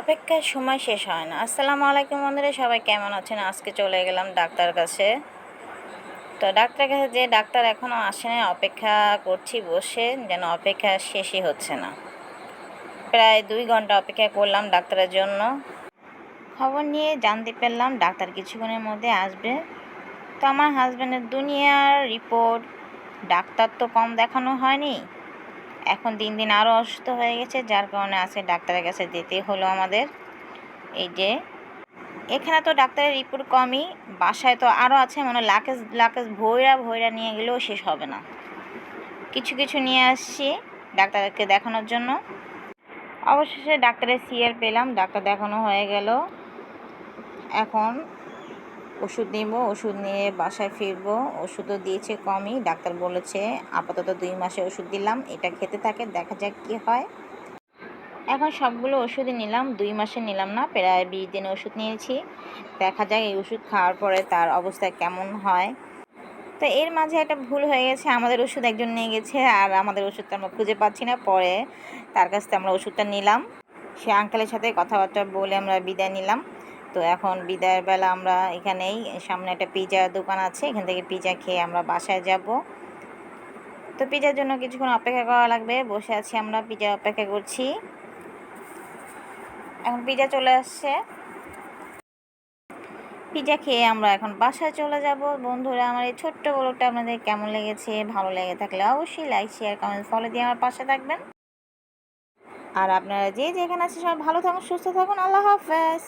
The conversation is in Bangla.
অপেক্ষার সময় শেষ হয় না। আসসালামু আলাইকুম বন্ধুরা, সবাই কেমন আছেন? আজকে চলে গেলাম ডাক্তার কাছে। তো ডাক্তারের কাছে যে ডাক্তার এখনও আসে না, অপেক্ষা করছি বসে, যেন অপেক্ষা শেষই হচ্ছে না। প্রায় 2 ঘন্টা অপেক্ষা করলাম ডাক্তারের জন্য। খবর নিয়ে জানতে পারলাম ডাক্তার কিছুক্ষণের মধ্যে আসবে। তো আমার হাজব্যান্ডের দুনিয়ার রিপোর্ট, ডাক্তার তো কম দেখানো হয়নি, এখন দিন দিন আরও অসুস্থ হয়ে গেছে, যার কারণে আজকে ডাক্তারের কাছে যেতেই হলো আমাদের। এই যে এখানে তো ডাক্তারের রিপোর্ট কমই, বাসায় তো আরও আছে, মানে লাকেজ লাকেজ ভইরা ভইরা নিয়ে গেলেও শেষ হবে না। কিছু কিছু নিয়ে আসছি ডাক্তারকে দেখানোর জন্য। অবশেষে ডাক্তারের সিআর পেলাম, ডাক্তার দেখানো হয়ে গেল। এখন ওষুধ নিব, ওষুধ নিয়ে বাসায় ফিরবো। ওষুধও দিয়েছে কমই, ডাক্তার বলেছে আপাতত 2 মাসে ওষুধ দিলাম, এটা খেতে থাকে, দেখা যাক কী হয়। এখন সবগুলো ওষুধই নিলাম, 2 মাসে নিলাম না, প্রায় 20 দিন ওষুধ নিয়েছি। দেখা যায় এই ওষুধ খাওয়ার পরে তার অবস্থা কেমন হয়। তো এর মাঝে একটা ভুল হয়ে গেছে, আমাদের ওষুধ একজন নিয়ে গেছে আর আমাদের ওষুধটা আমরা খুঁজে পাচ্ছি না। পরে তার কাছ থেকে আমরা ওষুধটা নিলাম, সে আঙ্কেলের সাথে কথাবার্তা বলে আমরা বিদায় নিলাম। তো এখন বিদায়ের বেলা আমরা এখানেই, সামনে একটা পিৎজার দোকান আছে, এখান থেকে পিৎজা খেয়ে আমরা বাসায় যাব। তো পিৎজার জন্য কিছুক্ষণ অপেক্ষা করা লাগবে, বসে আছি আমরা, পিৎজা অপেক্ষা করছি। এখন পিৎজা চলে আসছে, পিৎজা খেয়ে আমরা এখন বাসায় চলে যাব। বন্ধুরা, আমার এই ছোট্ট ব্লগটা আপনাদের কেমন লেগেছে? ভালো লেগে থাকলে অবশ্যই লাইক, শেয়ার, কমেন্ট, ফলো দিয়ে আমার পাশে থাকবেন। আর আপনারা যে যেখানে আছেন সবাই ভালো থাকুন, সুস্থ থাকুন। আল্লাহ হাফেজ।